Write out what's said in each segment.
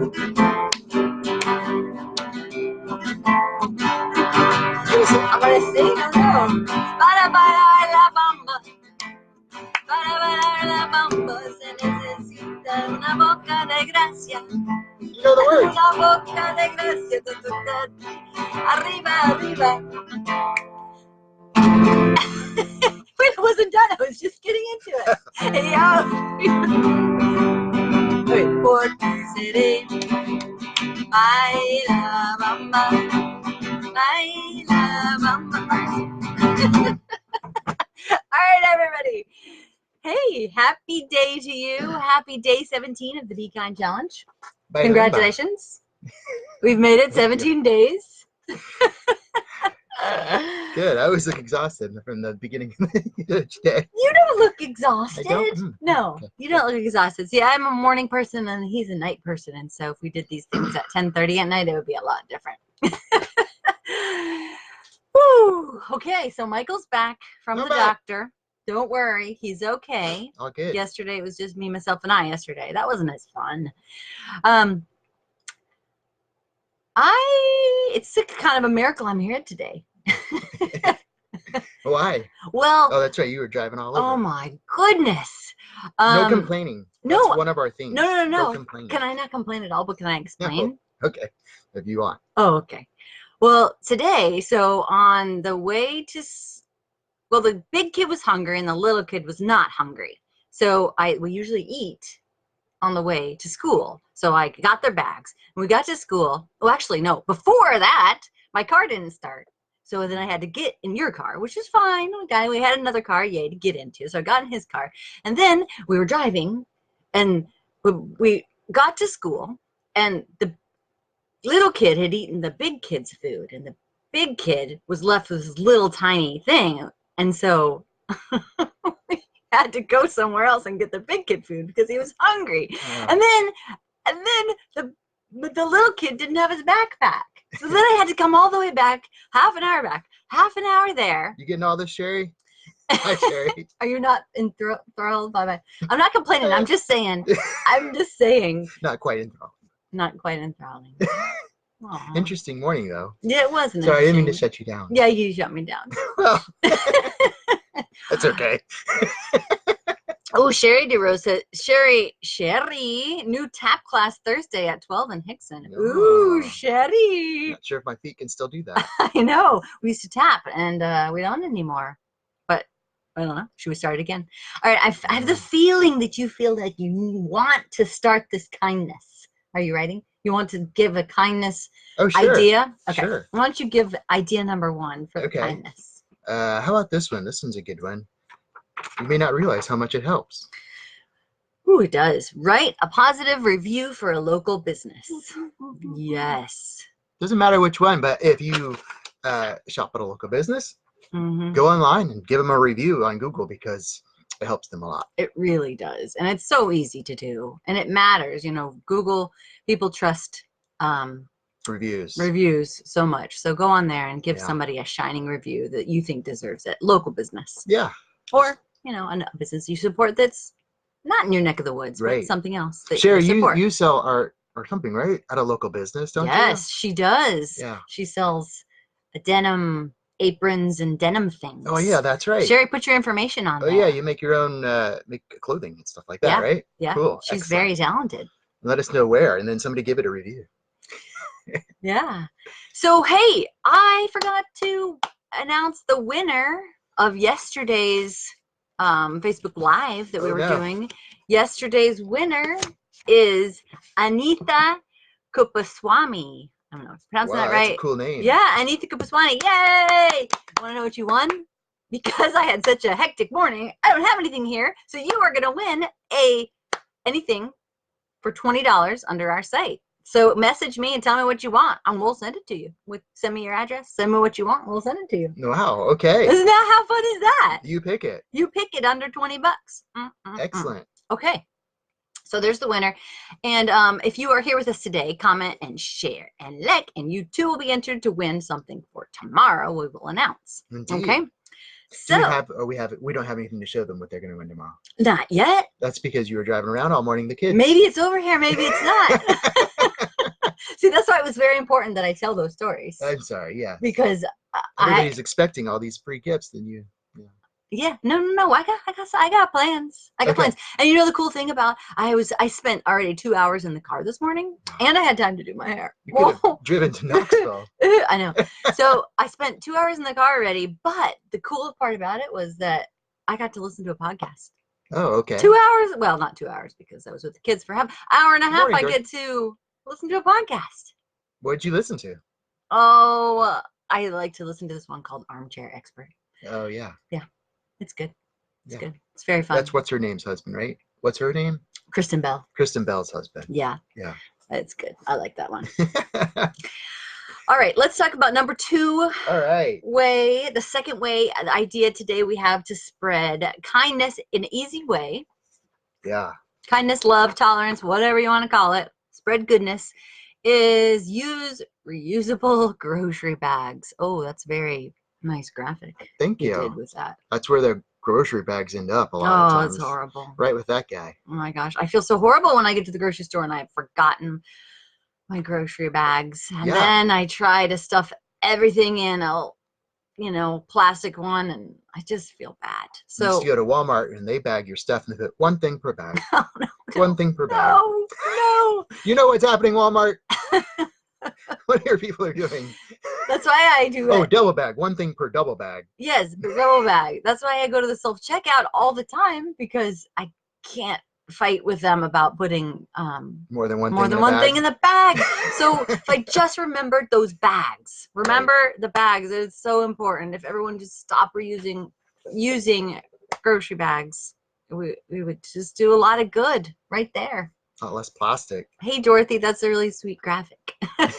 I'm gonna sing. I don't know. Para la bamba. Para la bamba se necesita una boca de gracia. You know the words. Una boca de gracia. Arriba, arriba. Wait, it wasn't done. I was just getting into it. Hey, wait, por ti seré. Baila bamba. Baila bamba. All right, everybody. Hey, happy day to you. Happy day 17 of the Be Kind Challenge. Bye, Congratulations. We've made it 17 days. Good. I always look exhausted from the beginning of each day. You don't look exhausted. I don't? No, Okay. you don't look exhausted. See, I'm a morning person and he's a night person. And so if we did these things at 10:30 at night, it would be a lot different. Woo. Okay, so Michael's back from the doctor. Don't worry, he's okay. All good. Yesterday it was just me, myself, and I yesterday. That wasn't as fun. It's kind of a miracle I'm here today. Why? Well, oh, that's right. You were driving all over. Oh my goodness. No complaining. No. That's one of our things. No. No complaining. Can I not complain at all? But can I explain? No. Okay. If you want. Oh, okay. Well, today, so on the way to, well, the big kid was hungry and the little kid was not hungry. So we usually eat on the way to school. So I got their bags. When we got to school, well, actually, no, before that, my car didn't start. So then I had to get in your car, which is fine. Okay, we had another car, yay, to get into. So I got in his car. And then we were driving, and we got to school, and the little kid had eaten the big kid's food, and the big kid was left with this little tiny thing. And so we had to go somewhere else and get the big kid food because he was hungry. And then the little kid didn't have his backpack. So then I had to come all the way back, half an hour back, half an hour there. You getting all this, Sherry? Hi, Sherry. Are you not enthralled by my? I'm not complaining. I'm just saying. I'm just saying. Not quite enthralled. Not quite enthralling. Interesting morning, though. Yeah, it wasn't. Sorry, I didn't mean to shut you down. Yeah, you shut me down. Well, that's okay. Oh, Sherry DeRosa. Sherry, new tap class Thursday at 12 in Hickson. Oh. Ooh, Sherry. Not sure if my feet can still do that. I know. We used to tap, and we don't anymore. But I don't know. Should we start again? All right. I have the feeling that you feel that you want to start this kindness. Are you ready? You want to give a kindness idea? Okay. Sure. Why don't you give idea number 1 for the kindness? How about this one? This one's a good one. You may not realize how much it helps. Ooh, it does. Write a positive review for a local business. Yes. Doesn't matter which one, but if you shop at a local business, go online and give them a review on Google because it helps them a lot. It really does. And it's so easy to do. And it matters. You know, Google, people trust reviews so much. So go on there and give somebody a shining review that you think deserves it. Local business. Yeah. Or, you know, a business you support that's not in your neck of the woods, but something else that Sherry, you support. you sell art or something, right? At a local business, don't you? Yes, she does. Yeah. She sells denim aprons and denim things. Oh, yeah, that's right. Sherry, put your information on there. Oh, yeah, you make your own make clothing and stuff like that, right? Yeah. Cool. She's very talented. Let us know where, and then somebody give it a review. Yeah. So, hey, I forgot to announce the winner of yesterday's Facebook Live that we were doing. Yesterday's winner is Anita Kupaswamy. I don't know if I'm pronouncing that right. That's a cool name. Yeah, Anita Kupaswamy. Yay! Want to know what you won? Because I had such a hectic morning, I don't have anything here. So you are going to win anything for $20 under our site. So message me and tell me what you want, and we'll send it to you. Send me your address, send me what you want, and we'll send it to you. Wow, okay. Isn't that how fun is that? You pick it. You pick it under 20 bucks. Excellent. Okay. So there's the winner. And if you are here with us today, comment and share and like, and you too will be entered to win something for tomorrow. We will announce. Indeed. Okay. So we don't have anything to show them what they're going to win tomorrow. Not yet. That's because you were driving around all morning, the kids. Maybe it's over here. Maybe it's not. very important that I tell those stories. I'm sorry. Yeah. Because everybody's expecting all these free gifts, then you. Yeah, no. I got plans. I got plans. And you know the cool thing about I spent already 2 hours in the car this morning, and I had time to do my hair. You could have driven to Knoxville. I know. So I spent 2 hours in the car already, but the cool part about it was that I got to listen to a podcast. Oh, okay. 2 hours? Well, not 2 hours because I was with the kids for hour and a half. I get to listen to a podcast. What did you listen to? Oh, I like to listen to this one called Armchair Expert. Oh, yeah. Yeah. It's good. It's good. It's very fun. That's what's her name's husband, right? What's her name? Kristen Bell. Kristen Bell's husband. Yeah. Yeah. It's good. I like that one. All right. Let's talk about number 2. All right. The second way, the idea today we have to spread kindness in an easy way. Yeah. Kindness, love, tolerance, whatever you want to call it. Spread goodness is use reusable grocery bags. Oh, that's very nice graphic. Thank you. Did with that. That's where the grocery bags end up a lot of times. Oh, it's horrible. Right with that guy. Oh my gosh. I feel so horrible when I get to the grocery store and I've forgotten my grocery bags. And then I try to stuff everything in a, plastic one, and I just feel bad. So you go to Walmart and they bag your stuff and they put one thing per bag. No. One thing per bag. No. You know what's happening, Walmart? What your people are doing. That's why I do it. Oh, double bag. One thing per double bag. Yes, double bag. That's why I go to the self-checkout all the time, because I can't fight with them about putting more than one thing in the bag. So if I just remembered those bags. Remember the bags. It's so important. If everyone just stopped using grocery bags, we would just do a lot of good right there. A lot less plastic. Hey, Dorothy, that's a really sweet graphic. Have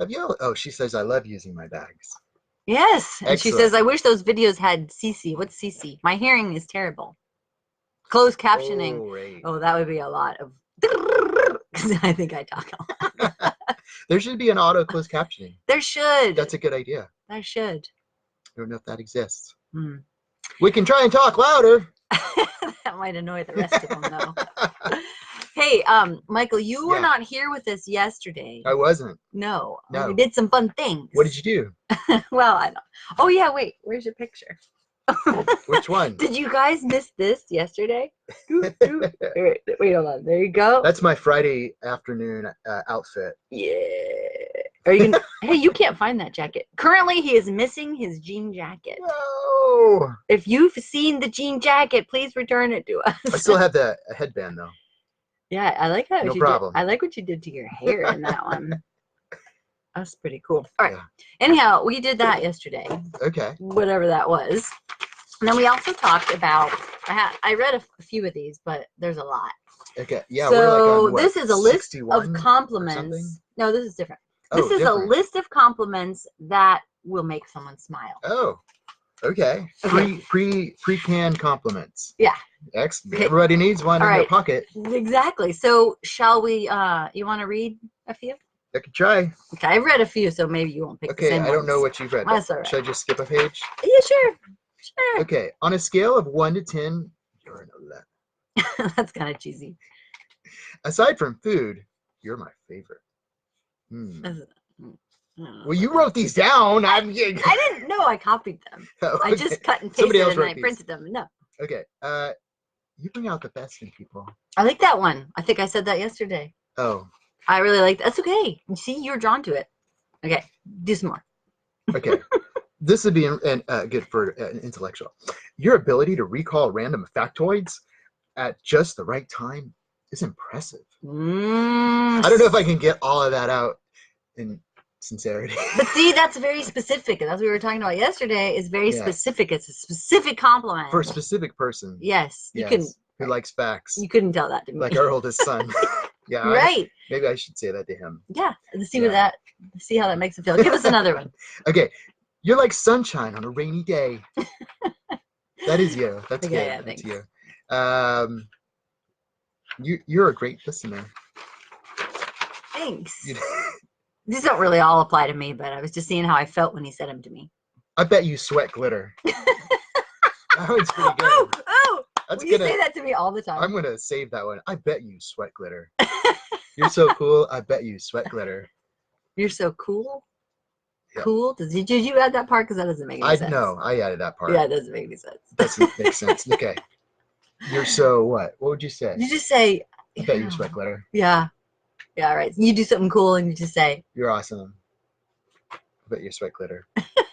you? Oh, she says I love using my bags. Yes, and Excellent. she says I wish those videos had CC. What's CC? My hearing is terrible. Closed captioning. Oh, right. Oh, that would be a lot of. Because I think I talk a lot. There should be an auto closed captioning. There should. That's a good idea. There should. I don't know if that exists. We can try and talk louder. That might annoy the rest of them, though. Hey, Michael, you were not here with us yesterday. I wasn't. No. We did some fun things. What did you do? Well, I don't. Oh, yeah, wait. Where's your picture? Which one? Did you guys miss this yesterday? Wait, hold on. There you go. That's my Friday afternoon outfit. Yeah. Are you gonna, hey, you can't find that jacket. Currently, he is missing his jean jacket. No. If you've seen the jean jacket, please return it to us. I still have the headband though. Yeah, I like that. No problem. I like what you did to your hair in that one. That's pretty cool. All right. Yeah. Anyhow, we did that yesterday. Okay. Whatever that was. And then we also talked about. I read a few of these, but there's a lot. Okay. Yeah. So we're like on, this is a list of compliments. No, this is different. This is a list of compliments that will make someone smile. Oh, okay. Pre-canned compliments. Yeah. Excellent. Okay. Everybody needs one in their pocket. Exactly. So shall we, you want to read a few? I could try. Okay, I've read a few, so maybe you won't pick the same ones. I don't know what you've read. That's all right. Should I just skip a page? Yeah, sure. Sure. Okay. On a scale of 1 to 10, you're an 11. That's kind of cheesy. Aside from food, you're my favorite. Well, you wrote these down. I didn't know. I copied them. Okay. I just cut and pasted and I printed them. No. Okay. You bring out the best in people. I like that one. I think I said that yesterday. Oh. I really like that. That's okay. You see, you're drawn to it. Okay. Do some more. Okay. This would be good for an intellectual. Your ability to recall random factoids at just the right time is impressive. I don't know if I can get all of that out in sincerity. But see, that's very specific. And as we were talking about yesterday, is very specific. It's a specific compliment. For a specific person. Yes. You can. Who likes facts. You couldn't tell that to me. Like our oldest son. Yeah. Right. Maybe I should say that to him. Yeah. Let's see how that makes him feel. Give us another one. Okay. You're like sunshine on a rainy day. That is you. That's good. Yeah, that's you. You're a great listener. Thanks. These don't really all apply to me, but I was just seeing how I felt when he said them to me. I bet you sweat glitter. That one's pretty good. Oh! That's You say that to me all the I'm time. gonna save that one. I bet you sweat glitter. You're so cool. I bet you sweat glitter. You're so cool. Yeah. Cool. Did you add that part? Because that doesn't make any sense. No, I added that part. Yeah, it doesn't make any sense. Doesn't make sense. Okay. You're so what? What would you say? You just say, I bet you sweat glitter. Yeah. Yeah, right. You do something cool and you just say, You're awesome. I bet you sweat glitter.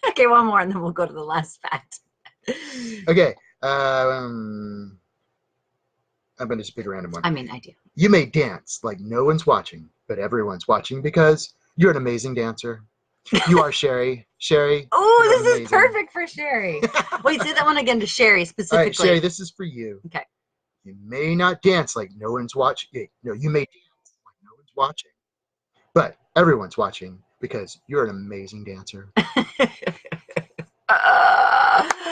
okay, one more and then we'll go to the last fact. Okay. I'm gonna just pick a random one. I mean, I do. You may dance like no one's watching, but everyone's watching because you're an amazing dancer. You are Sherry. Sherry. Oh, this is perfect for Sherry. Wait, say that one again to Sherry specifically. All right, Sherry, this is for you. Okay. You may not dance like no one's watching. No, you may dance like no one's watching, but everyone's watching because you're an amazing dancer.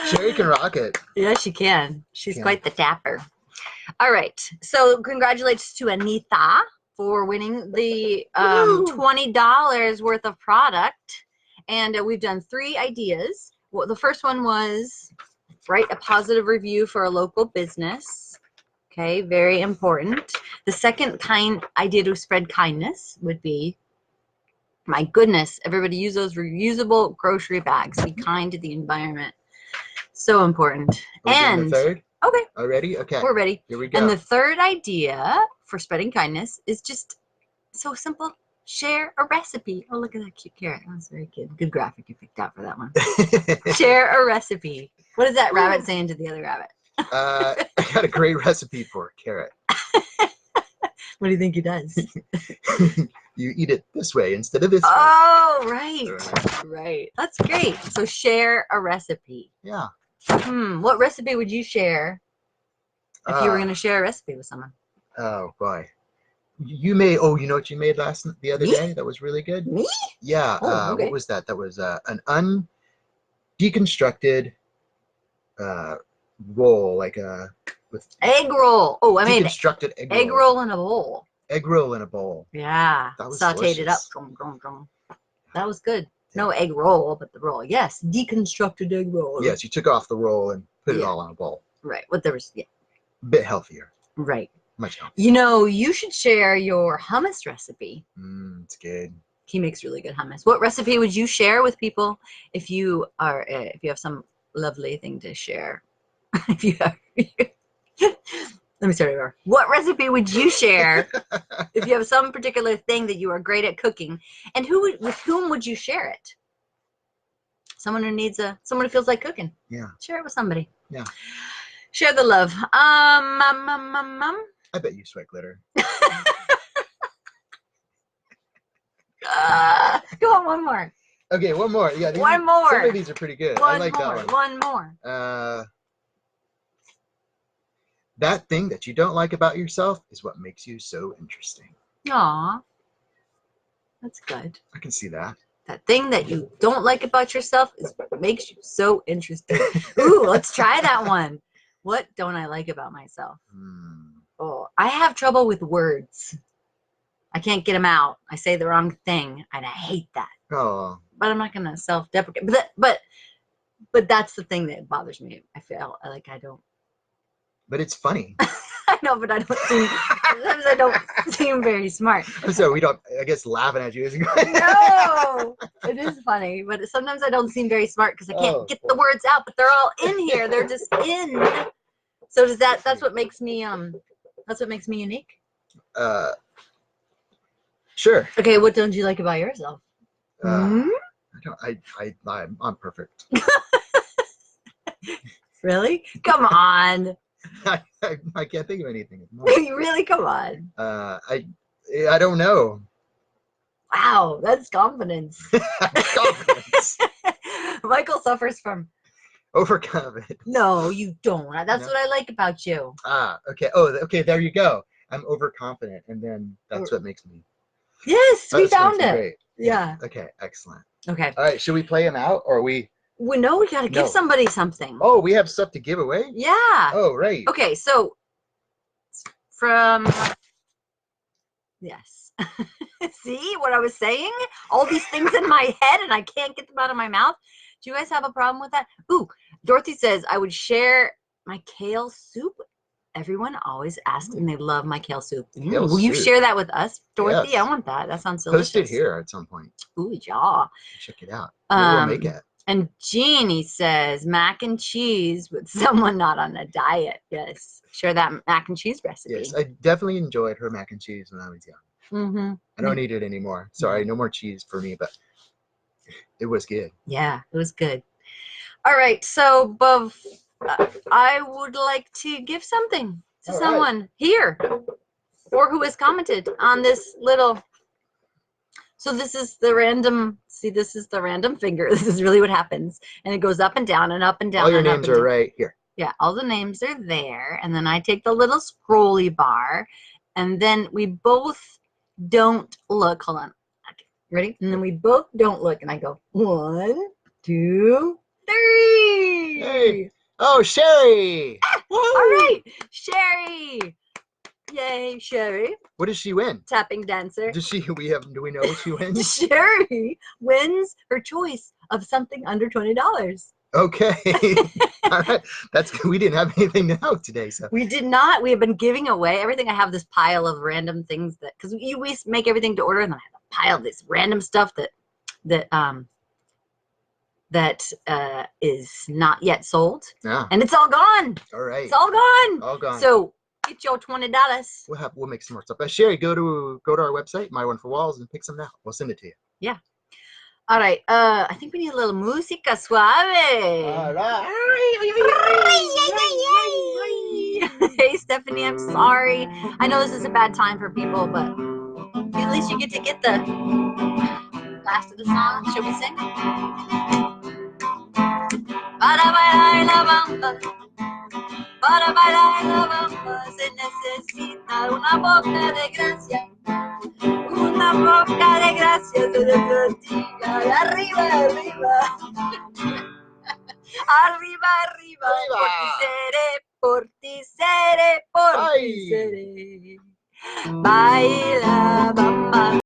Sherry can rock it. Yeah, she can. She's quite the tapper. All right. So congratulations to Anita for winning the $20 worth of product. And we've done 3 ideas. Well, the first one was write a positive review for a local business. Okay, very important. The second idea to spread kindness would be, my goodness, everybody use those reusable grocery bags. Be kind to the environment. So important. And the third? Okay. Already? Okay. We're ready. Here we go. And the third idea for spreading kindness is just so simple. Share a recipe. Oh, look at that cute carrot. That was very good. Good graphic you picked out for that one. Share a recipe. What is that rabbit saying to the other rabbit? I got a great recipe for a carrot. What do you think he does? You eat it this way instead of this way. Oh, right. Right. That's great. So share a recipe. Yeah. What recipe would you share if you were going to share a recipe with someone? Oh, boy. You made, you know what you made the other day that was really good? Me? Yeah. Oh, okay. What was that? That was an undeconstructed roll, like with egg roll. Oh, I made deconstructed egg roll in a bowl. Egg roll in a bowl. Yeah. That was sauteed delicious. It up. That was good. No egg roll, but the roll. Yes, deconstructed egg roll. Yes, you took off the roll and put it all in a bowl. Right. What there was, A bit healthier. Right. Much healthier. You know, you should share your hummus recipe. It's good. He makes really good hummus. What recipe would you share with people if you have some lovely thing to share? If you have, let me start over. What recipe would you share if you have some particular thing that you are great at cooking? And with whom would you share it? Someone who feels like cooking. Yeah. Share it with somebody. Yeah. Share the love. I bet you sweat glitter. Go on, one more. Okay, one more. Yeah, one more. Some of these are pretty good. I like that one. One more. That thing that you don't like about yourself is what makes you so interesting. Aw, that's good. I can see that. That thing that you don't like about yourself is what makes you so interesting. Ooh, let's try that one. What don't I like about myself? Oh, I have trouble with words. I can't get them out. I say the wrong thing, and I hate that. Oh. But I'm not going to self-deprecate. But that's the thing that bothers me. I feel like I don't. But it's funny. I know, but sometimes I don't seem very smart. So we don't, I guess laughing at you isn't good. No, it is funny, but sometimes I don't seem very smart because I can't get the words out, but they're all in here. They're just in. So that's what makes me unique? Sure. Okay, what don't you like about yourself? I'm perfect. Really? Come on. I can't think of anything. Really? Come on. I don't know. Wow, that's confidence. Confidence. Michael suffers from overconfidence. No, you don't. That's what I like about you. Okay. Oh, okay. There you go. I'm overconfident, and then that's what makes me. Yes, we found it. Great. Yeah. Okay. Excellent. Okay. All right. Should we play him out, or we? We got to give somebody something. Oh, we have stuff to give away? Yeah. Oh, right. Okay, so yes. See what I was saying? All these things in my head and I can't get them out of my mouth. Do you guys have a problem with that? Ooh, Dorothy says I would share my kale soup everyone always asks and they love my kale soup. Kale Will you soup. share that with us, Dorothy? Yes. I want that. That sounds delicious. Post it here at some point. Ooh, yeah. Check it out. Maybe we'll make it. And Jeannie says mac and cheese with someone not on a diet. Yes. Share that mac and cheese recipe. Yes, I definitely enjoyed her mac and cheese when I was young. Mm-hmm. I don't eat it anymore. Sorry, no more cheese for me, but it was good. Yeah, it was good. All right, so Bov, I would like to give something to someone here or who has commented on this little. So this is the random, see, this is the random finger. This is really what happens. And it goes up and down and up and down. All your names are right here. Yeah, all the names are there. And then I take the little scrolly bar. And then we both don't look. Hold on. Okay, ready? And then we both don't look. And I go 1, 2, 3. Hey. Oh, Sherry. All right, Sherry. Yay, Sherry. What does she win? Tapping dancer. Do we know what she wins? Sherry wins her choice of something under $20. Okay. All right. That's good. We didn't have anything to know today, so we did not. We have been giving away everything. I have this pile of random things that because we make everything to order, and then I have a pile of this random stuff that is not yet sold. Yeah. And it's all gone. All right. It's all gone. All gone. So get your $20. We'll make some more stuff. Sherry, go to our website, My Wonderful Walls, and pick some out. We'll send it to you. Yeah. All right. I think we need a little música suave. All right. Hey, Stephanie, I'm sorry. I know this is a bad time for people, but at least you get to get the last of the song. Shall we sing? Para bailar la bamba, para bailar la bamba se necesita una boca de gracia. Una boca de gracia se le practica. Arriba, arriba. Arriba, arriba. Por ti seré, por ti seré. Baila, bamba.